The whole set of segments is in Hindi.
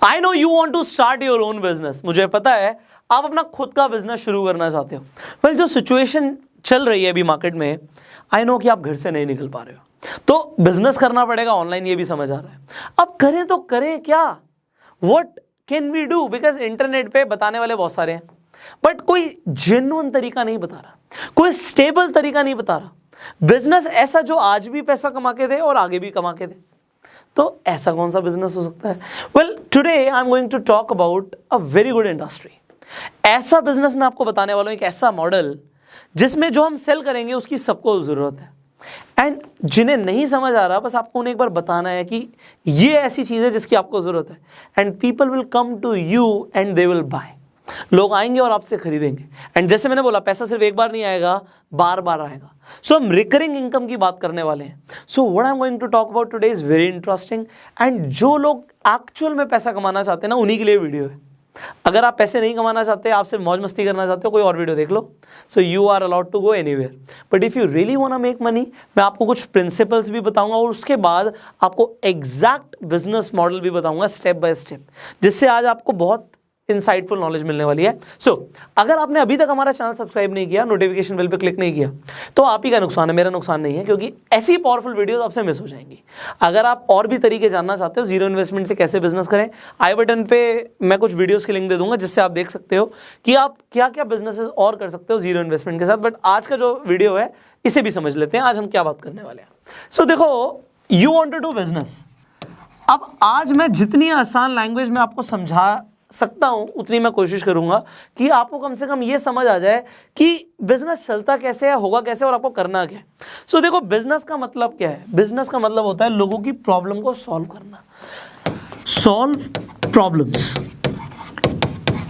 I know you want to start your own business, मुझे पता है आप अपना खुद का बिजनेस शुरू करना चाहते हो। वेल जो सिचुएशन चल रही है अभी मार्केट में, आई नो कि आप घर से नहीं निकल पा रहे हो, तो बिजनेस करना पड़ेगा ऑनलाइन, ये भी समझ आ रहा है। अब करें तो करें क्या, what can we do, because internet पे बताने वाले बहुत सारे हैं, बट कोई जेन्युइन तरीका नहीं बता रहा, कोई स्टेबल तरीका नहीं बता रहा, बिजनेस ऐसा जो आज भी पैसा कमा के दे और आगे भी कमा के दे। तो ऐसा कौन सा बिजनेस हो सकता है? Well today I am going to talk about a very good industry. ऐसा बिजनेस मैं आपको बताने वाला हूं, एक ऐसा मॉडल जिसमें जो हम सेल करेंगे उसकी सबको जरूरत है, एंड जिन्हें नहीं समझ आ रहा बस आपको उन्हें एक बार बताना है कि ये ऐसी चीज है जिसकी आपको जरूरत है, and people will come to you and they will buy. लोग आएंगे और आपसे खरीदेंगे, एंड जैसे मैंने बोला पैसा सिर्फ एक बार नहीं आएगा, बार बार आएगा। सो हम रिकरिंग इनकम की बात करने वाले हैं। So what I am going to talk about today is very interesting, and जो लोग एक्चुअल में पैसा कमाना चाहते हैं ना, उन्हीं के लिए वीडियो है। अगर आप पैसे नहीं कमाना चाहते, आप सिर्फ मौज मस्ती करना चाहते हो, कोई और वीडियो देख लो। So you are allowed to go anywhere, but if you really want to make money, मैं आपको कुछ प्रिंसिपल्स भी बताऊंगा और उसके बाद आपको एग्जैक्ट बिजनेस मॉडल भी बताऊंगा स्टेप बाय स्टेप, जिससे आज आपको बहुत इंसाइटफुल नॉलेज मिलने वाली है। सो अगर आपने अभी तक हमारा चैनल सब्सक्राइब नहीं किया, नोटिफिकेशन बेल पे क्लिक नहीं किया, तो आप ही का नुकसान है, मेरा नुकसान नहीं है, क्योंकि ऐसी पावरफुल वीडियोस आपसे मिस हो जाएंगी। अगर आप और भी तरीके जानना चाहते हो जीरो इन्वेस्टमेंट से कैसे बिजनेस करें, आई बटन पे मैं कुछ वीडियोस की लिंक दे दूंगा, जिससे आप देख सकते हो कि आप क्या क्या बिजनेसेस और कर सकते हो जीरो इन्वेस्टमेंट के साथ। बट आज का जो वीडियो है इसे भी समझ लेते हैं, आज हम क्या बात करने वाले हैं। सो देखो, you want to do business. अब आज मैं जितनी आसान लैंग्वेज में आपको समझा सकता हूं उतनी मैं कोशिश करूंगा कि आपको कम से कम ये समझ आ जाए कि बिजनेस चलता कैसे है, होगा कैसे और आपको करना क्या है। सो देखो, बिजनेस का मतलब क्या है? बिजनेस का मतलब होता है लोगों की प्रॉब्लम को सॉल्व करना, सॉल्व प्रॉब्लम्स।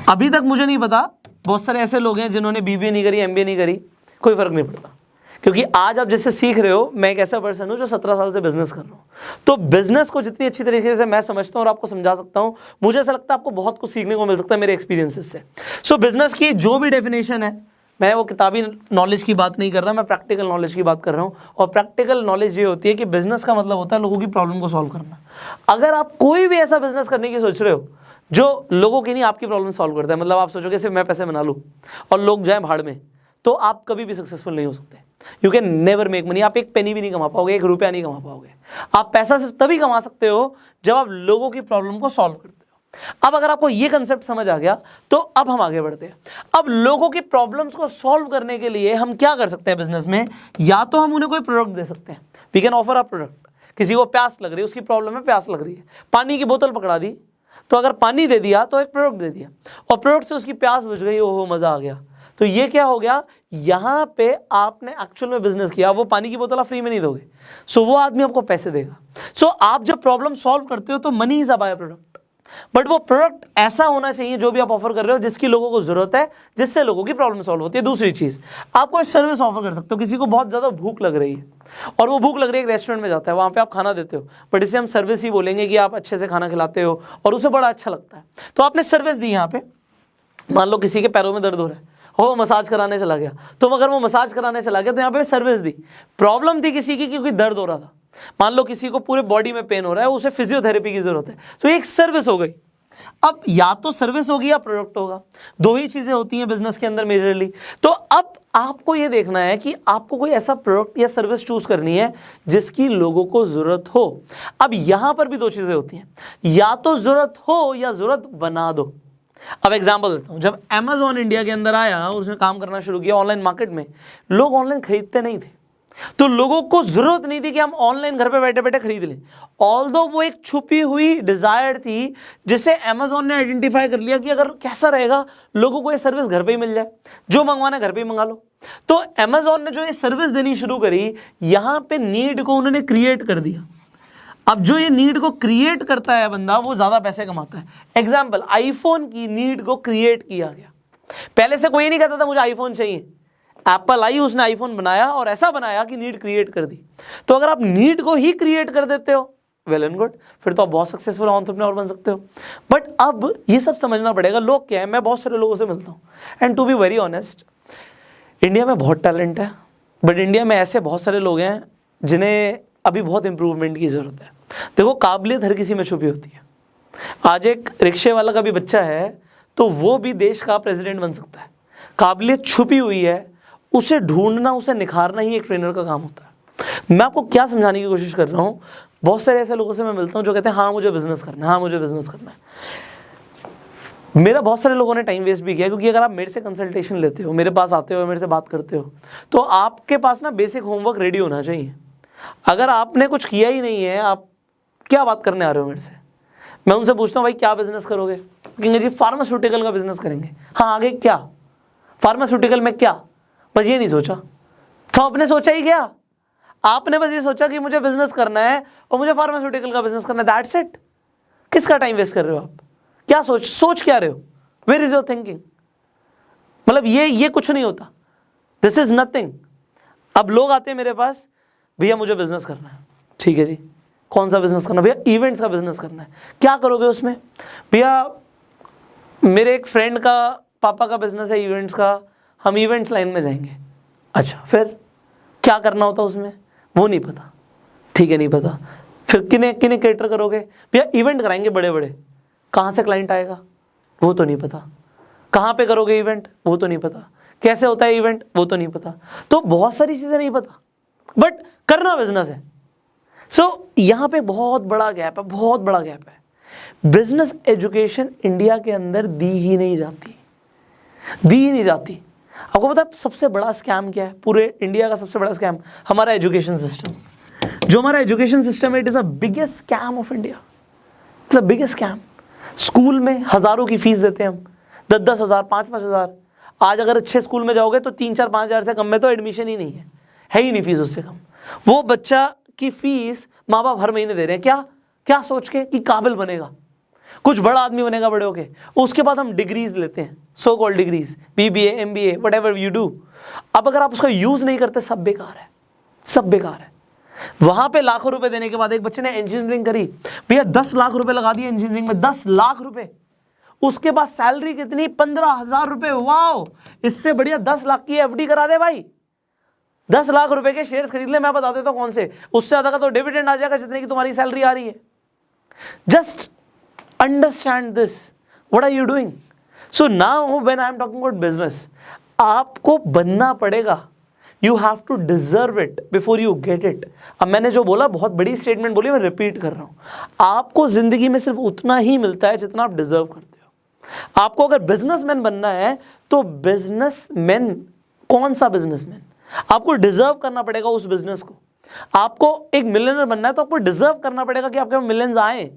अभी तक मुझे नहीं पता, बहुत सारे ऐसे लोग हैं जिन्होंने बीबीए नहीं करी, एमबीए नहीं करी, कोई फर्क नहीं पड़ता, क्योंकि आज आप जैसे सीख रहे हो, मैं एक ऐसा पर्सन हूं जो 17 साल से बिजनेस कर रहा हूं। तो बिजनेस को जितनी अच्छी तरीके से मैं समझता हूं और आपको समझा सकता हूं, मुझे ऐसा लगता है आपको बहुत कुछ सीखने को मिल सकता है मेरे एक्सपीरियंसेस से। सो बिजनेस की जो भी डेफिनेशन है, मैं वो किताबी नॉलेज की बात नहीं कर रहा, मैं प्रैक्टिकल नॉलेज की बात कर रहा हूं। और प्रैक्टिकल नॉलेज ये होती है कि बिजनेस का मतलब होता है लोगों की प्रॉब्लम को सॉल्व करना। अगर आप कोई भी ऐसा बिजनेस करने की सोच रहे हो जो लोगों की नहीं आपकी प्रॉब्लम सॉल्व करता है, मतलब आप सोचोगे सिर्फ मैं पैसे बना लूँ और लोग जाएं भाड़ में, तो आप कभी भी सक्सेसफुल नहीं हो सकते। You can never make money. आप एक पेनी भी नहीं कमा पाओगे, एक रुपया नहीं कमा पाओगे। आप पैसा सिर्फ तभी कमा सकते हो जब आप लोगों की प्रॉब्लम को सॉल्व करते हो। अब अगर आपको ये कंसेप्ट समझ आ गया, तो अब हम आगे बढ़ते हैं। अब लोगों की प्रॉब्लम्स को सॉल्व करने के लिए हम क्या कर सकते हैं बिजनेस में? या तो हम उन्हें कोई प्रोडक्ट दे सकते हैं, we can offer a product. किसी को प्यास लग रही है, उसकी प्रॉब्लम है प्यास लग रही है, पानी की बोतल पकड़ा दी, तो अगर पानी दे दिया तो एक प्रोडक्ट दे दिया, और प्रोडक्ट से उसकी प्यास बुझ गई, ओहो मजा आ गया। तो ये क्या हो गया? यहां पे आपने एक्चुअल में बिजनेस किया। वो पानी की बोतल आप फ्री में नहीं दोगे, सो वो आदमी आपको पैसे देगा। सो आप जब प्रॉब्लम सॉल्व करते हो तो money is a by product, but वो प्रोडक्ट ऐसा होना चाहिए जो भी आप ऑफर कर रहे हो जिसकी लोगों को जरूरत है, जिससे लोगों की प्रॉब्लम सॉल्व होती है। दूसरी चीज, आपको एक सर्विस ऑफर कर सकते हो। किसी को बहुत ज्यादा भूख लग रही है और वो भूख लग रही है, एक रेस्टोरेंट में जाता है, वहां पे आप खाना देते हो, बट इसे हम सर्विस ही बोलेंगे कि आप अच्छे से खाना खिलाते हो और उसे बड़ा अच्छा लगता है। तो आपने सर्विस दी। यहाँ पे मान लो किसी के पैरों में दर्द हो रहा है, हो मसाज कराने चला गया, तो अगर वो मसाज कराने चला गया तो यहाँ पे सर्विस दी। प्रॉब्लम थी किसी की क्योंकि दर्द हो रहा था। मान लो किसी को पूरे बॉडी में पेन हो रहा है, उसे फिजियोथेरेपी की जरूरत है, तो एक सर्विस हो गई। अब या तो सर्विस होगी या प्रोडक्ट होगा, दो ही चीजें होती हैं बिजनेस के अंदर मेजरली। तो अब आपको ये देखना है कि आपको कोई ऐसा प्रोडक्ट या सर्विस चूज करनी है जिसकी लोगों को जरूरत हो। अब यहां पर भी दो चीजें होती हैं, या तो जरूरत हो या जरूरत बना दो। अब एग्जांपल देता हूं, जब Amazon इंडिया के अंदर आया और उसने काम करना शुरू किया ऑनलाइन मार्केट में, लोग ऑनलाइन खरीदते नहीं थे, तो लोगों को जरूरत नहीं थी कि हम ऑनलाइन घर पे बैठे बैठे खरीद लें। ऑल्दो वो एक छुपी हुई डिजायर थी जिसे Amazon ने आइडेंटिफाई कर लिया कि अगर कैसा रहेगा लोगों को ये सर्विस घर पे ही मिल जाए, जो मंगवाना घर पे ही मंगा लो। तो Amazon ने जो ये सर्विस देनी शुरू करी, यहां पे नीड को उन्होंने क्रिएट कर दिया। अब जो ये नीड को क्रिएट करता है बंदा, वो ज्यादा पैसे कमाता है। एग्जाम्पल, आईफोन की नीड को क्रिएट किया गया। पहले से कोई नहीं कहता था मुझे आईफोन चाहिए, एप्पल आई, उसने आईफोन बनाया और ऐसा बनाया कि नीड क्रिएट कर दी। तो अगर आप नीड को ही क्रिएट कर देते हो, वेल एंड गुड, फिर तो आप बहुत सक्सेसफुल एंटरप्रेन्योर बन सकते हो। बट अब ये सब समझना पड़ेगा। लोग क्या है, मैं बहुत सारे लोगों से मिलता हूँ, and to be very honest, India में बहुत टैलेंट है, बट इंडिया में ऐसे बहुत सारे लोग हैं जिन्हें अभी बहुत इंप्रूवमेंट की जरूरत है। देखो, काबिलियत हर किसी में छुपी होती है। आज एक रिक्शे वाला का भी बच्चा है तो वो भी देश का प्रेसिडेंट बन सकता है। काबिलियत छुपी हुई है, उसे ढूंढना, उसे निखारना ही एक ट्रेनर का काम होता है। मैं आपको क्या समझाने की कोशिश कर रहा हूँ, बहुत सारे ऐसे लोगों से मैं मिलता हूँ जो कहते हैं हाँ मुझे बिजनेस करना है, हाँ मुझे बिजनेस करना है। मेरा बहुत सारे लोगों ने टाइम वेस्ट भी किया, क्योंकि अगर आप मेरे से कंसल्टेशन लेते हो, मेरे पास आते हो, मेरे से बात करते हो, तो आपके पास ना बेसिक होमवर्क रेडी होना चाहिए। अगर आपने कुछ किया ही नहीं है, आप क्या बात करने आ रहे हो मेरे से। मैं उनसे पूछता हूँ भाई क्या बिजनेस करोगे, कहेंगे जी फार्मास्यूटिकल का बिजनेस करेंगे। हाँ आगे क्या, फार्मास्यूटिकल में क्या, बस ये नहीं सोचा। तो आपने सोचा ही क्या, आपने बस ये सोचा कि मुझे बिजनेस करना है और मुझे फार्मास्यूटिकल का बिजनेस करना है, दैट्स इट। किसका टाइम वेस्ट कर रहे हो आप, क्या सोच क्या रहे हो, वेयर इज योर थिंकिंग। मतलब ये कुछ नहीं होता, दिस इज नथिंग। अब लोग आते हैं मेरे पास, भैया मुझे बिजनेस करना है। ठीक है जी, कौन सा बिजनेस करना, भैया इवेंट्स का बिजनेस करना है। क्या करोगे उसमें, भैया मेरे एक फ्रेंड का पापा का बिजनेस है इवेंट्स का, हम इवेंट्स लाइन में जाएंगे। अच्छा फिर क्या करना होता उसमें, वो नहीं पता। ठीक है नहीं पता, फिर किन्हें कैटर करोगे, भैया इवेंट कराएंगे बड़े बड़े, कहाँ से क्लाइंट आएगा वो तो नहीं पता, कहाँ पे करोगे इवेंट वो तो नहीं पता, कैसे होता है इवेंट वो तो नहीं पता। तो बहुत सारी चीज़ें नहीं पता, बट करना बिजनेस है। सो यहाँ पे बहुत बड़ा गैप है, बहुत बड़ा गैप है। बिजनेस एजुकेशन इंडिया के अंदर दी ही नहीं जाती। आपको पता है सबसे बड़ा स्कैम क्या है, पूरे इंडिया का सबसे बड़ा स्कैम हमारा एजुकेशन सिस्टम। जो हमारा एजुकेशन सिस्टम है, it is a biggest scam of India, it's a biggest scam. School में हज़ारों की फीस देते हैं हम, 10-10 हज़ार, 5-5 हज़ार। आज अगर अच्छे स्कूल में जाओगे तो 3-4-5 हज़ार से कम में तो एडमिशन ही नहीं है ही नहीं फीस उससे कम। वो बच्चा की फीस माँ बाप हर महीने दे रहे हैं, क्या सोच के कि काबिल बनेगा, कुछ बड़ा आदमी बनेगा बड़े होके। उसके बाद हम डिग्रीज लेते हैं, so called degrees, BBA MBA whatever you do. अब अगर आप उसका यूज नहीं करते, सब बेकार है। वहां पे लाखों रुपए देने के बाद एक बच्चे ने इंजीनियरिंग करी, भैया 10 लाख रुपए लगा दिए इंजीनियरिंग में, 10 लाख रुपए। उसके बाद सैलरी कितनी, 15,000 रुपए। वाओ, इससे बढ़िया 10 लाख की FD करा दे भाई, 10 लाख रुपए के शेयर्स खरीद ले। मैं बता देता हूं कौन से, उससे ज्यादा का तो डिविडेंड आ जाएगा जितने की तुम्हारी सैलरी आ रही है। Just understand this, what are you doing. So now when I am talking about business, आपको बनना पड़ेगा, you have to deserve it before you get it. अब मैंने जो बोला बहुत बड़ी स्टेटमेंट बोली, मैं रिपीट कर रहा हूं। आपको जिंदगी में सिर्फ उतना ही मिलता है जितना आप डिजर्व करते हो। आपको अगर बिजनेसमैन बनना है तो बिजनेसमैन, कौन सा बिजनेसमैन, आपको डिजर्व करना पड़ेगा उस बिजनेस को। आपको एक मिलियनर बनना है तो आपको डिजर्व करना पड़ेगा कि आपके मिलियंस आए।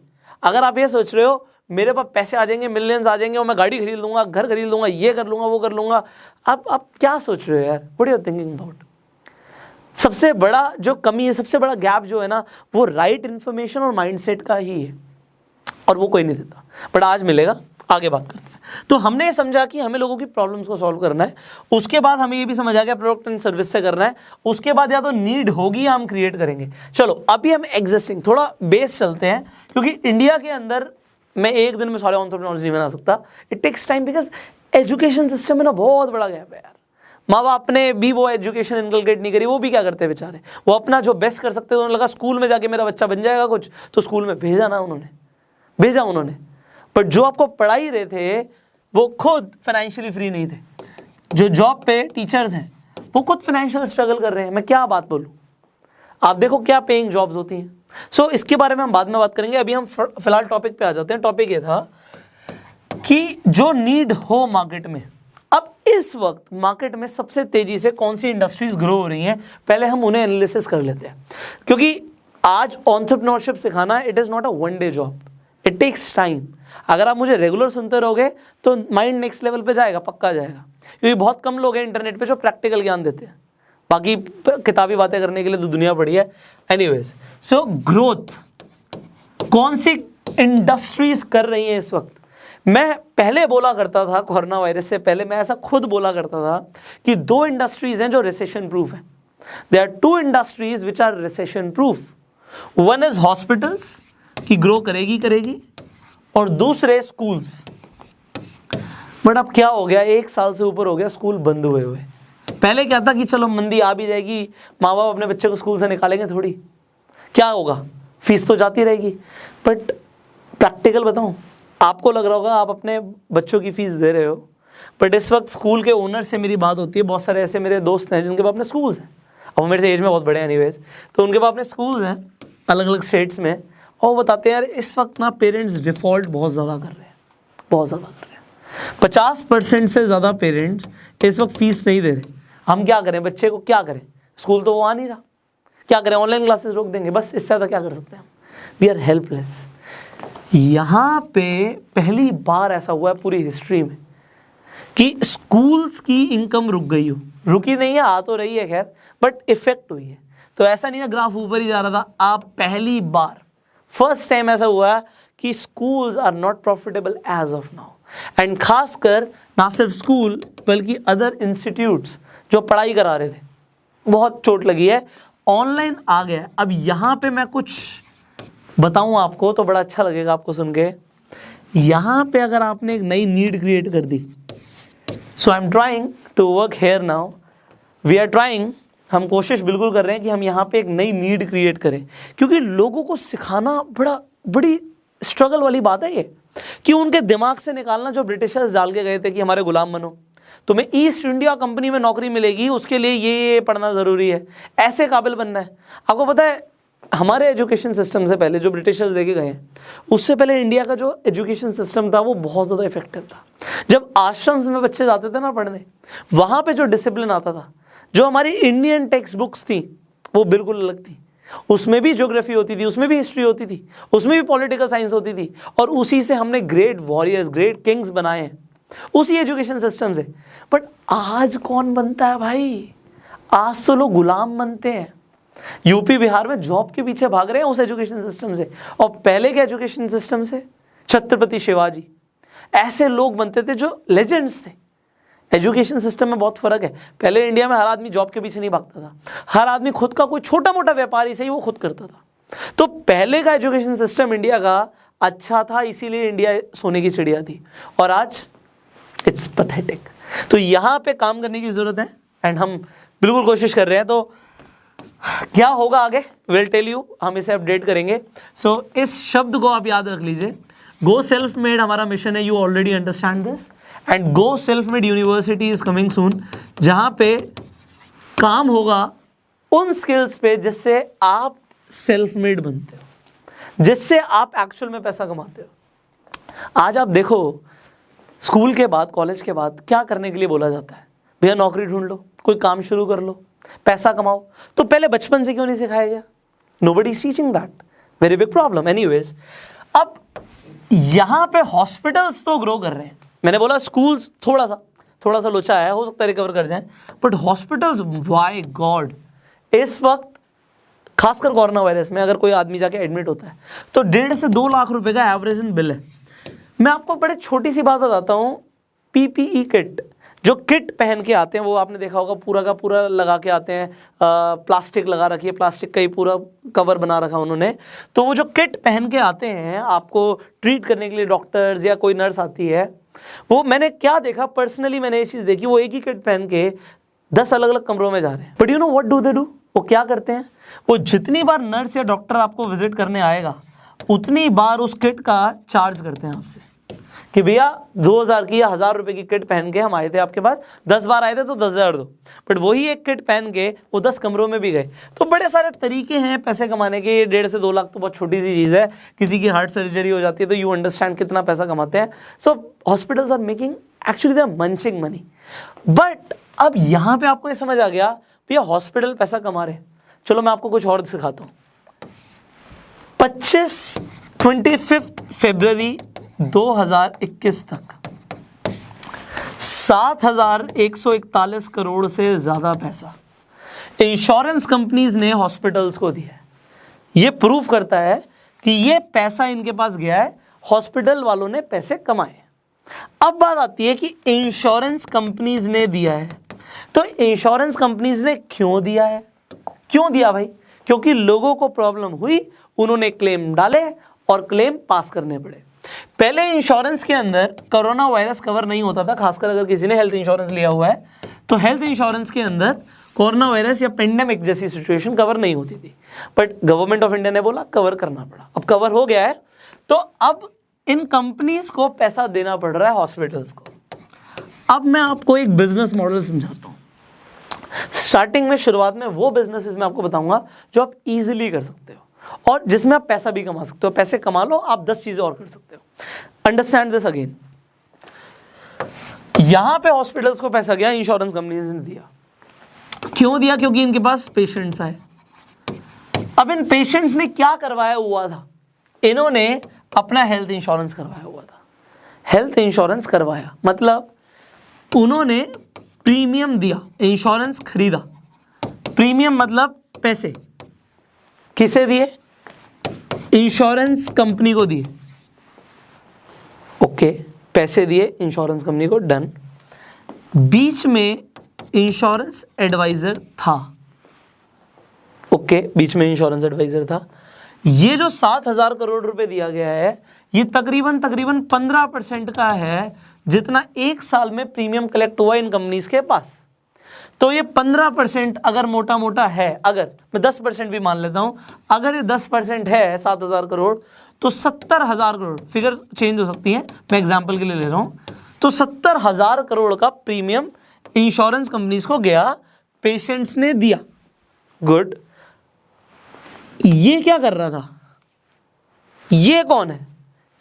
अगर आप ये सोच रहे हो मेरे पास पैसे आ जाएंगे, मिलियंस आ जाएंगे और मैं गाड़ी खरीद लूंगा, घर खरीद लूंगा, ये कर लूंगा, वो कर लूंगा, आप क्या सोच रहे हो यार, what are you thinking about. सबसे बड़ा जो कमी है, सबसे बड़ा गैप जो है ना, वो राइट इन्फॉर्मेशन और माइंडसेट का ही है, और वो कोई नहीं देता, बट आज मिलेगा। आगे बात करते हैं। तो हमने ये समझा कि हमें लोगों की प्रॉब्लम्स को सॉल्व करना है, उसके बाद हमें ये भी समझ आ गया प्रोडक्ट एंड सर्विस से करना है, उसके बाद या तो नीड होगी या हम क्रिएट करेंगे। चलो अभी हम एग्जिस्टिंग थोड़ा बेस चलते हैं, क्योंकि इंडिया के अंदर मैं एक दिन में सारे एंटरप्रेन्योर्स नहीं बना सकता, it takes time, because education system में ना बहुत बड़ा गैप है यार। माँ बाप ने भी वो एजुकेशन इनकलकेट नहीं करी, वो भी क्या करते हैं बेचारे, वो अपना जो बेस्ट कर सकते थे, उन्होंने लगा स्कूल में जाके मेरा बच्चा बन जाएगा कुछ, तो स्कूल में भेजा उन्होंने। बट जो आपको पढ़ा ही रहे थे वो खुद फाइनेंशियली फ्री नहीं थे। जो जॉब पे टीचर्स हैं वो खुद फाइनेंशियल स्ट्रगल कर रहे हैं। मैं क्या बात बोलूँ, आप देखो क्या पेइंग जॉब्स होती हैं। सो इसके बारे में हम बाद में बात करेंगे, अभी हम फिलहाल टॉपिक पे आ जाते हैं। टॉपिक ये था कि जो नीड हो मार्केट में, अब इस वक्त मार्केट में सबसे तेजी से कौन सी इंडस्ट्रीज ग्रो हो रही हैं, पहले हम उन्हें एनालिसिस कर लेते हैं। क्योंकि आज एंटरप्रेन्योरशिप सिखाना, it is not a one day job, it takes time. अगर आप मुझे रेगुलर सुनते रहोगे तो माइंड नेक्स्ट लेवल पे जाएगा, पक्का जाएगा, क्योंकि बहुत कम लोग हैं इंटरनेट पे जो प्रैक्टिकल ज्ञान देते हैं, बाकी किताबी बातें करने के लिए तो दुनिया पड़ी है। एनीवेज, सो ग्रोथ कौन सी इंडस्ट्रीज कर रही हैं इस वक्त। मैं पहले बोला करता था, कोरोना वायरस से पहले मैं ऐसा खुद बोला करता था कि 2 इंडस्ट्रीज हैं जो रिसेशन प्रूफ है। There are 2 industries which are recession proof. One is hospitals की ग्रो करेगी, और दूसरे स्कूल्स। बट अब क्या हो गया, 1 साल से ऊपर हो गया स्कूल बंद हुए। पहले क्या था कि चलो मंदी आ भी जाएगी, माँ बाप अपने बच्चे को स्कूल से निकालेंगे थोड़ी, क्या होगा, फीस तो जाती रहेगी। बट प्रैक्टिकल बताऊं, आपको लग रहा होगा आप अपने बच्चों की फीस दे रहे हो, बट इस वक्त स्कूल के ओनर से मेरी बात होती है। बहुत सारे ऐसे मेरे दोस्त हैं जिनके पास अपने स्कूल्स हैं, अब वो मेरे से एज में बहुत बड़े हैं एनीवेज, तो उनके पास अपने स्कूल्स हैं अलग अलग स्टेट्स में, और वो बताते हैं यार इस वक्त ना पेरेंट्स डिफ़ॉल्ट बहुत ज़्यादा कर रहे हैं, बहुत ज़्यादा कर रहे हैं। 50% से ज़्यादा पेरेंट्स इस वक्त फ़ीस नहीं दे रहे। हम क्या करें, बच्चे को क्या करें, स्कूल तो वो आ नहीं रहा, क्या करें, ऑनलाइन क्लासेस रोक देंगे, बस इससे ज़्यादा क्या कर सकते हैं हम। We are helpless. यहाँ पे पहली बार ऐसा हुआ है पूरी हिस्ट्री में कि स्कूल्स की इनकम रुक गई हो, रुकी नहीं है, आ तो रही है खैर, बट इफेक्ट हुई है। तो ऐसा नहीं है ग्राफ ऊपर ही जा रहा था, आप पहली बार फर्स्ट टाइम ऐसा हुआ कि schools are not profitable as of now. And खासकर ना सिर्फ स्कूल बल्कि अदर इंस्टीट्यूट्स जो पढ़ाई करा रहे थे, बहुत चोट लगी है, ऑनलाइन आ गया। अब यहाँ पे मैं कुछ बताऊँ आपको तो बड़ा अच्छा लगेगा आपको सुन के। यहाँ पे अगर आपने एक नई नीड क्रिएट कर दी, so I am trying to work here now, we are trying, हम कोशिश बिल्कुल कर रहे हैं कि हम यहाँ पे एक नई नीड क्रिएट करें, क्योंकि लोगों को सिखाना बड़ी स्ट्रगल वाली बात है ये, कि उनके दिमाग से निकालना जो ब्रिटिशर्स डाल के गए थे कि हमारे गुलाम बनो, तुम्हें ईस्ट इंडिया कंपनी में नौकरी मिलेगी, उसके लिए ये पढ़ना ज़रूरी है, ऐसे काबिल बनना है। आपको पता है हमारे एजुकेशन सिस्टम से पहले जो ब्रिटिशर्स देके गए हैं, उससे पहले इंडिया का जो एजुकेशन सिस्टम था वो बहुत ज़्यादा इफेक्टिव था। जब आश्रम्स में बच्चे जाते थे ना पढ़ने, वहाँ पे जो डिसिप्लिन आता था, जो हमारी इंडियन टेक्स्ट बुक्स थी वो बिल्कुल अलग थी। उसमें भी ज्योग्राफी होती थी, उसमें भी हिस्ट्री होती थी, उसमें भी पॉलिटिकल साइंस होती थी, और उसी से हमने ग्रेट वॉरियर्स, ग्रेट किंग्स बनाए हैं, उसी एजुकेशन सिस्टम से। बट आज कौन बनता है भाई, आज तो लोग गुलाम बनते हैं। यूपी बिहार में जॉब के पीछे भाग रहे हैं उस एजुकेशन सिस्टम से, और पहले के एजुकेशन सिस्टम से छत्रपति शिवाजी, ऐसे लोग बनते थे जो लेजेंड्स थे। एजुकेशन सिस्टम में बहुत फर्क है। पहले इंडिया में हर आदमी जॉब के पीछे नहीं भागता था, हर आदमी खुद का कोई छोटा मोटा व्यापारी से ही वो खुद करता था। तो पहले का एजुकेशन सिस्टम इंडिया का अच्छा था, इसीलिए इंडिया सोने की चिड़िया थी, और आज इट्स पैथेटिक। तो यहाँ पे काम करने की ज़रूरत है, एंड हम बिल्कुल कोशिश कर रहे हैं। तो क्या होगा आगे, विल टेल यू, हम इसे अपडेट करेंगे। सो इस शब्द को आप याद रख लीजिए, गो सेल्फ मेड हमारा मिशन है, you already understand this. And go self made university is coming soon, जहाँ पे काम होगा उन स्किल्स पे जिससे आप सेल्फ मेड बनते हो, जिससे आप एक्चुअल में पैसा कमाते हो। आज आप देखो स्कूल के बाद, कॉलेज के बाद क्या करने के लिए बोला जाता है, भैया नौकरी ढूंढ लो, कोई काम शुरू कर लो, पैसा कमाओ। तो पहले बचपन से क्यों नहीं सिखाया गया? Nobody is teaching that, very big problem. Anyways, अब यहाँ पे हॉस्पिटल्स तो ग्रो कर रहे हैं, मैंने बोला स्कूल्स थोड़ा सा लोचा है, हो सकता है रिकवर कर जाएं, बट हॉस्पिटल्स, वाई गॉड, इस वक्त खासकर कोरोना वायरस में अगर कोई आदमी जाके एडमिट होता है तो 1.5 से 2 लाख रुपए का एवरेज बिल है। मैं आपको बड़े छोटी सी बात बताता हूँ, पीपीई किट, जो किट पहन के आते हैं, वो आपने देखा होगा पूरा का पूरा लगा के आते हैं, प्लास्टिक लगा रखी है, प्लास्टिक का ही पूरा कवर बना रखा उन्होंने। तो वो जो किट पहन के आते हैं आपको ट्रीट करने के लिए, डॉक्टर्स या कोई नर्स आती है, वो मैंने क्या देखा पर्सनली, मैंने ये चीज़ देखी, वो एक ही किट पहन के 10 अलग अलग कमरों में जा रहे हैं। But you know what do they do, वो क्या करते हैं, वो जितनी बार नर्स या डॉक्टर आपको विजिट करने आएगा उतनी बार उस किट का चार्ज करते हैं आपसे, कि भैया 2000 की या 1000 रुपए की किट पहन के हम आए थे आपके पास, 10 बार आए थे तो 10,000 दो। बट वही एक किट पहन के वो 10 कमरों में भी गए। तो बड़े सारे तरीके हैं पैसे कमाने के। 1.5 से 2 लाख तो बहुत छोटी सी चीज़ है, किसी की हार्ट सर्जरी हो जाती है तो यू अंडरस्टैंड कितना पैसा कमाते हैं। So hospitals are making, actually they are munching money. But अब यहाँ पे आपको ये समझ आ गया भैया हॉस्पिटल पैसा कमा रहे हैं, चलो मैं आपको कुछ और सिखाता हूँ। 25 फरवरी 2021 तक 7,141 करोड़ से ज़्यादा पैसा इंश्योरेंस कंपनीज ने हॉस्पिटल्स को दिया है। ये प्रूफ करता है कि ये पैसा इनके पास गया है, हॉस्पिटल वालों ने पैसे कमाए। अब बात आती है कि इंश्योरेंस कंपनीज ने दिया है, तो इंश्योरेंस कंपनीज ने क्यों दिया है? क्यों दिया भाई? क्योंकि लोगों को प्रॉब्लम हुई, उन्होंने क्लेम डाले और क्लेम पास करने पड़े। पहले इंश्योरेंस के अंदर कोरोना वायरस कवर नहीं होता था, खासकर अगर किसी ने हेल्थ इंश्योरेंस लिया हुआ है तो हेल्थ इंश्योरेंस के अंदर कोरोना वायरस या पेंडेमिक जैसी सिचुएशन कवर नहीं होती थी। बट गवर्नमेंट ऑफ इंडिया ने बोला कवर करना पड़ा, अब कवर हो गया है। तो अब इन कंपनीज को पैसा देना पड़ रहा है हॉस्पिटल्स को। अब मैं आपको एक बिजनेस मॉडल समझाता हूँ। स्टार्टिंग में, शुरुआत में वो बिजनेसेस मैं आपको बताऊंगा जो आप इजीली कर सकते हो और जिसमें आप पैसा भी कमा सकते हो। पैसे कमा लो, आप 10 चीजें और कर सकते हो। Understand this again. यहां पे हॉस्पिटल्स को पैसा गया, इंश्योरेंस कंपनीज ने दिया। क्यों दिया? क्योंकि इनके पास पेशेंट्स आए। अब इन पेशेंट्स ने क्या करवाया हुआ था? इन्होंने अपना हेल्थ इंश्योरेंस करवाया हुआ था। हेल्थ इंश्योरेंस करवाया मतलब उन्होंने प्रीमियम दिया, इंश्योरेंस खरीदा। प्रीमियम मतलब पैसे। किसे दिए? इंश्योरेंस कंपनी को दिए। ओके, पैसे दिए इंश्योरेंस कंपनी को, डन। बीच में इंश्योरेंस एडवाइजर था। ओके, बीच में इंश्योरेंस एडवाइजर था। ये जो 7,000 करोड़ रुपए दिया गया है, ये तकरीबन 15% का है जितना एक साल में प्रीमियम कलेक्ट हुआ इन कंपनीज के पास। तो ये 15% अगर मोटा मोटा है, अगर मैं 10% भी मान लेता हूं, अगर ये 10% है 7,000 करोड़, तो 70,000 करोड़, फिगर चेंज हो सकती है, मैं एग्जांपल के लिए ले रहा हूं, तो 70,000 करोड़ का प्रीमियम इंश्योरेंस कंपनीज को गया, पेशेंट्स ने दिया। गुड। ये क्या कर रहा था? ये कौन है?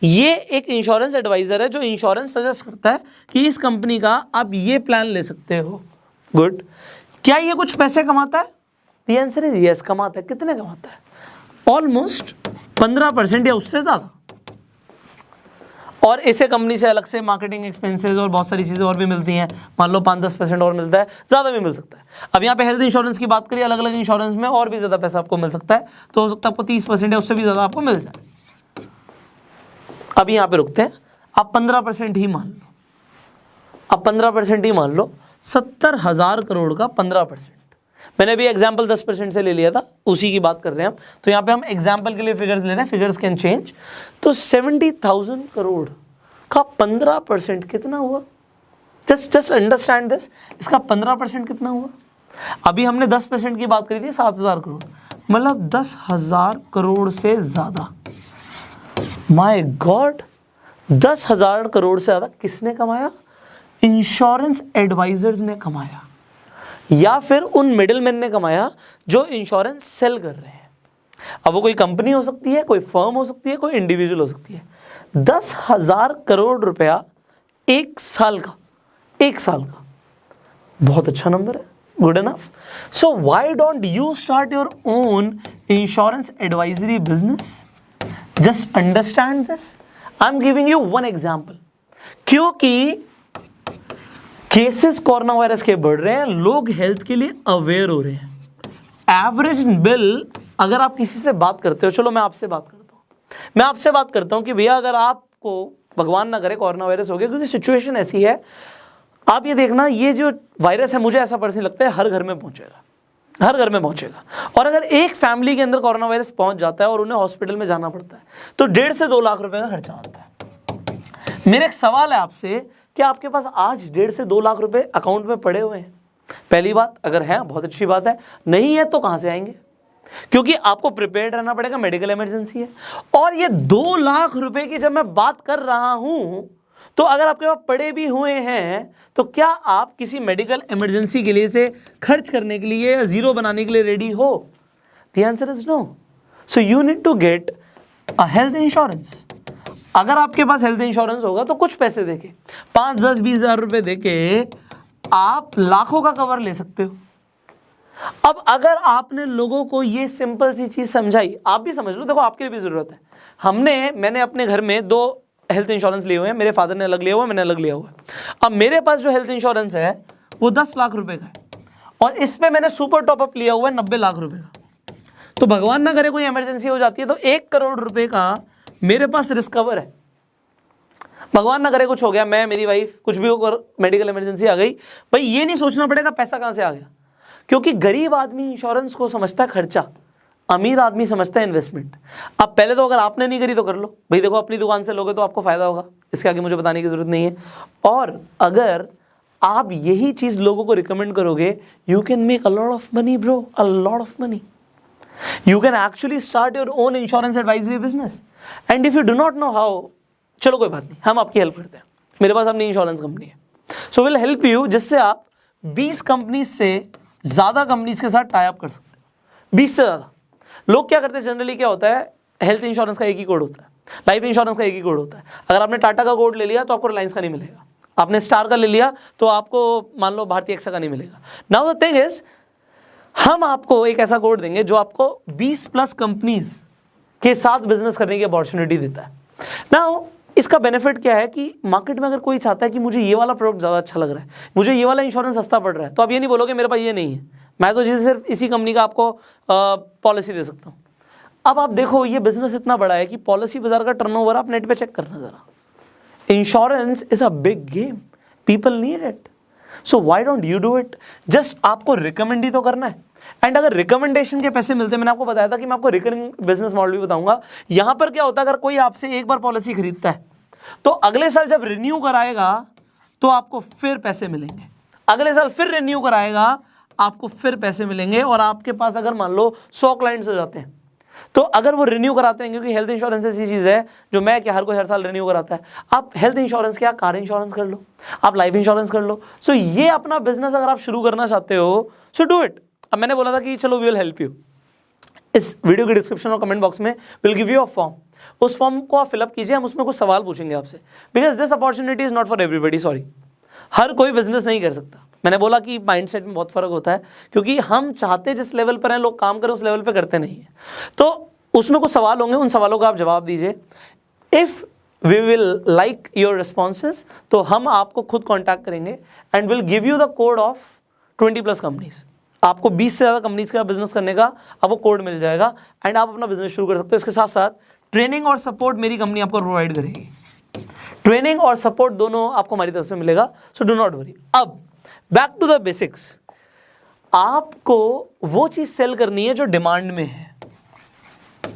ये एक इंश्योरेंस एडवाइजर है जो इंश्योरेंस सजेस्ट करता है कि इस कंपनी का आप ये प्लान ले सकते हो। गुड। क्या ये कुछ पैसे कमाता है? द आंसर इज यस, कमाता है। कितने कमाता है? ऑलमोस्ट 15% या उससे ज्यादा। और इसे कंपनी से अलग से मार्केटिंग एक्सपेंसेस और बहुत सारी चीजें और भी मिलती हैं। मान लो 5-10% और मिलता है, ज्यादा भी मिल सकता है। अब यहाँ पे हेल्थ इंश्योरेंस की बात करिए, अलग अलग इंश्योरेंस में और भी ज्यादा पैसा आपको मिल सकता है, तो हो सकता है आपको 30% या उससे भी ज्यादा आपको मिल जाए। अभी यहाँ पे रुकते हैं, आप 15% ही मान लो, आप 15% ही मान लो। 70,000 करोड़ का 15%, मैंने भी एग्जाम्पल 10% से ले लिया था, उसी की बात कर रहे हैं हम। तो यहाँ पे हम एग्जाम्पल के लिए फिगर्स ले रहे हैं, फिगर्स कैन चेंज। तो 70,000 करोड़ का 15% कितना हुआ? Just understand this. इसका 15% कितना हुआ? अभी हमने 10% की बात करी थी, 7,000 करोड़, मतलब 10,000 करोड़ से ज्यादा। माय गॉड, 10,000 करोड़ से ज्यादा किसने कमाया? इंश्योरेंस एडवाइजर्स ने कमाया, या फिर उन मिडिलमैन ने कमाया जो इंश्योरेंस सेल कर रहे हैं। अब वो कोई कंपनी हो सकती है, कोई फर्म हो सकती है, कोई इंडिविजुअल हो सकती है। 10,000 करोड़ रुपया एक साल का, एक साल का बहुत अच्छा नंबर है। Good enough. So why don't you start your own insurance advisory business? Just understand this. I am giving you one example. क्योंकि केसेस कोरोना वायरस के बढ़ रहे हैं, लोग हेल्थ के लिए अवेयर हो रहे हैं। एवरेज बिल, अगर आप किसी से बात करते हो, चलो मैं आपसे बात करता हूँ, मैं आपसे बात करता हूँ कि भैया अगर आपको भगवान ना करे कोरोना वायरस हो गया, क्योंकि सिचुएशन ऐसी है, आप ये देखना, ये जो वायरस है, मुझे ऐसा पर्सनली लगता है हर घर में पहुंचेगा, हर घर में पहुंचेगा। और अगर एक फैमिली के अंदर कोरोना वायरस पहुंच जाता है और उन्हें हॉस्पिटल में जाना पड़ता है, तो 1.5 से 2 लाख रुपए का खर्चा आता है। मेरा एक सवाल है आपसे, क्या आपके पास आज 1.5 से 2 लाख रुपए अकाउंट में पड़े हुए हैं? पहली बात, अगर है बहुत अच्छी बात है, नहीं है तो कहां से आएंगे? क्योंकि आपको प्रिपेयर्ड रहना पड़ेगा, मेडिकल इमरजेंसी है। और ये 2 लाख रुपए की जब मैं बात कर रहा हूं, तो अगर आपके पास पड़े भी हुए हैं, तो क्या आप किसी मेडिकल इमरजेंसी के लिए से खर्च करने के लिए या जीरो बनाने के लिए रेडी हो? The answer is no. So you need to get a health insurance. अगर आपके पास हेल्थ इंश्योरेंस होगा तो कुछ पैसे देके, 5, 10, 20 हजार रुपए देके आप लाखों का कवर ले सकते हो। अब अगर आपने लोगों को ये सिंपल सी चीज समझाई, आप भी समझ लो, देखो आपके लिए भी जरूरत है। मैंने अपने घर में 2 हेल्थ इंश्योरेंस लिए हुए हैं, मेरे फादर ने अलग लिया हुआ, मैंने अलग लिया हुआ है। अब मेरे पास जो हेल्थ इंश्योरेंस है वो 10 लाख रुपए का है, और इसमें मैंने सुपर टॉपअप लिया हुआ है 90 लाख रुपए का। तो भगवान ना करे कोई इमरजेंसी हो जाती है, तो 1 करोड़ रुपए का मेरे पास रिस्क कवर है। भगवान ना करे कुछ हो गया, मैं, मेरी वाइफ, कुछ भी होकर मेडिकल इमरजेंसी आ गई, भाई ये नहीं सोचना पड़ेगा पैसा कहां से आ गया। क्योंकि गरीब आदमी इंश्योरेंस को समझता है खर्चा, अमीर आदमी समझता है इन्वेस्टमेंट। अब पहले तो अगर आपने नहीं करी तो कर लो भाई, देखो अपनी दुकान से लोगे तो आपको फायदा होगा, इसके आगे मुझे बताने की जरूरत नहीं है। और अगर आप यही चीज लोगों को रिकमेंड करोगे, you can make a lot of money bro, a lot of money. You can actually start your own insurance advisory business. And if you do not know how, चलो कोई बात नहीं, हम आपकी हेल्प करते हैं, मेरे पास अपनी इंश्योरेंस कंपनी है, सो विल हेल्प यू, जिससे आप 20 कंपनी से ज़्यादा कंपनीज के साथ टाई अप कर सकते हो, 20 से ज़्यादा। लोग क्या करते हैं जनरली, क्या होता है, हेल्थ इंश्योरेंस का एक ही कोड होता है, लाइफ इंश्योरेंस का एक ही कोड होता है। अगर आपने टाटा का कोड ले लिया तो आपको रिलायंस का नहीं मिलेगा, आपने स्टार का ले लिया तो आपको मान लो भारतीय एक्सा का नहीं मिलेगा। नाउ द थिंग इज, हम आपको एक ऐसा कोड देंगे जो आपको 20+ कंपनीज के साथ बिजनेस करने की अपॉर्चुनिटी देता है। नाउ इसका बेनिफिट क्या है कि मार्केट में अगर कोई चाहता है कि मुझे ये वाला प्रोडक्ट ज़्यादा अच्छा लग रहा है, मुझे ये वाला इंश्योरेंस सस्ता पड़ रहा है, तो आप ये नहीं बोलोगे मेरे पास ये नहीं है, मैं तो जैसे सिर्फ इसी कंपनी का आपको पॉलिसी दे सकता हूँ। अब आप देखो ये बिजनेस इतना बड़ा है कि पॉलिसी बाजार का टर्नओवर आप नेट पे चेक करना जरा। Insurance is a big game, people need it, so why don't you do it. Just आपको रिकमेंड ही तो करना है, एंड अगर रिकमेंडेशन के पैसे मिलते हैं, मैंने आपको बताया था कि मैं आपको रिकरिंग बिजनेस मॉडल भी बताऊंगा। यहां पर क्या होता है, अगर कोई आपसे एक बार पॉलिसी खरीदता है तो अगले साल जब रिन्यू कराएगा तो आपको फिर पैसे मिलेंगे, अगले साल फिर रिन्यू कराएगा आपको फिर पैसे मिलेंगे। और आपके पास अगर मान लो 100 क्लाइंट्स हो जाते हैं, तो अगर वो रिन्यू कराते हैं, क्योंकि हेल्थ इंश्योरेंस ऐसी चीज़ है जो मैं क्या हर कोई हर साल रिन्यू कराता है, आप हेल्थ इंश्योरेंस क्या, कार इंश्योरेंस कर लो, आप लाइफ इंश्योरेंस कर लो। सो ये अपना बिजनेस अगर आप शुरू करना चाहते हो, सो डू इट। अब मैंने बोला था कि चलो वी विल हेल्प यू, इस वीडियो के डिस्क्रिप्शन और कमेंट बॉक्स में will give you a form, उस फॉर्म को आप फिलअप कीजिए, हम उसमें कुछ सवाल पूछेंगे आपसे, because this opportunity is not for everybody, sorry, हर कोई बिजनेस नहीं कर सकता। मैंने बोला कि माइंडसेट में बहुत फर्क होता है, क्योंकि हम चाहते जिस लेवल पर हैं लोग काम करें, उस लेवल पर करते नहीं है। तो उसमें कुछ सवाल होंगे, उन सवालों का आप जवाब दीजिए। If we will like your responses तो हम आपको खुद कॉन्टैक्ट करेंगे and will give you the code of 20+ companies. आपको 20 से ज़्यादा कंपनीज का बिजनेस करने का आपको कोड मिल जाएगा एंड आप अपना बिजनेस शुरू कर सकते हो। इसके साथ साथ ट्रेनिंग और सपोर्ट मेरी कंपनी आपको प्रोवाइड करेगी, ट्रेनिंग और सपोर्ट दोनों आपको हमारी तरफ से मिलेगा, सो डू नॉट वरी। अब बैक टू द बेसिक्स, आपको वो चीज़ सेल करनी है जो डिमांड में है।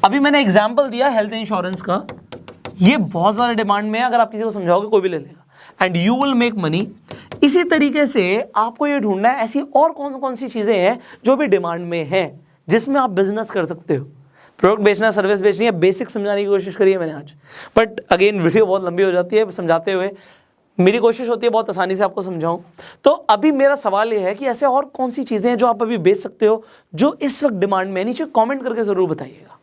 अभी मैंने एग्जाम्पल दिया हेल्थ इंश्योरेंस का, ये बहुत ज़्यादा डिमांड में है, अगर आप किसी को समझाओगे कोई भी ले लेगा and you will make money. इसी तरीके से आपको ये ढूंढना है ऐसी और कौन कौन सी चीज़ें हैं जो भी डिमांड में हैं जिसमें आप बिजनेस कर सकते हो। प्रोडक्ट बेचना, सर्विस बेचनी है, बेसिक समझाने की कोशिश करी है मैंने आज, बट अगेन वीडियो बहुत लंबी हो जाती है समझाते हुए, मेरी कोशिश होती है बहुत आसानी से आपको समझाऊं। तो अभी मेरा सवाल ये है कि ऐसे और कौन सी चीज़ें हैं जो आप अभी बेच सकते हो जो इस वक्त डिमांड में है। नीचे कमेंट करके ज़रूर बताइएगा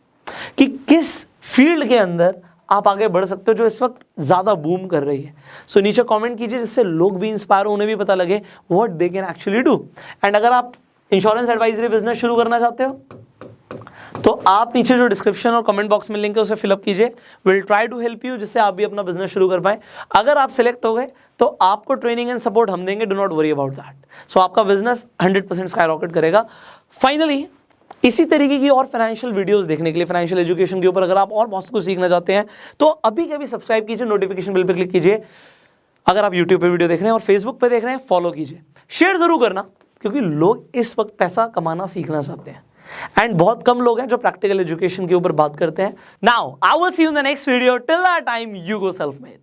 कि किस फील्ड के अंदर आप आगे बढ़ सकते हो जो इस वक्त ज़्यादा बूम कर रही है। सो नीचे कमेंट कीजिए जिससे लोग भी इंस्पायर हो, उन्हें भी पता लगे what they can actually do. And अगर आप इंश्योरेंस एडवाइजरी बिजनेस शुरू करना चाहते हो तो आप नीचे जो डिस्क्रिप्शन और कमेंट बॉक्स में लिंक है उसे फिलअप कीजिए, will try to help you, जिससे आप भी अपना बिजनेस शुरू कर पाए। अगर आप सिलेक्ट हो गए तो आपको ट्रेनिंग एंड सपोर्ट हम देंगे, do not worry about that. So आपका बिजनेस 100% स्काई रॉकेट करेगा। फाइनली इसी तरीके की और फाइनेंशियल वीडियोस देखने के लिए, फाइनेंशियल एजुकेशन के ऊपर अगर आप और बहुत कुछ सीखना चाहते हैं तो अभी के अभी सब्सक्राइब कीजिए, नोटिफिकेशन बिल पे क्लिक कीजिए। अगर आप यूट्यूब पे वीडियो देख रहे हैं और फेसबुक पे देख रहे हैं, फॉलो कीजिए, शेयर जरूर करना, क्योंकि लोग इस वक्त पैसा कमाना सीखना चाहते हैं एंड बहुत कम लोग हैं जो प्रैक्टिकल एजुकेशन के ऊपर बात करते हैं। Now I will see you in the next video, till that time you go self made.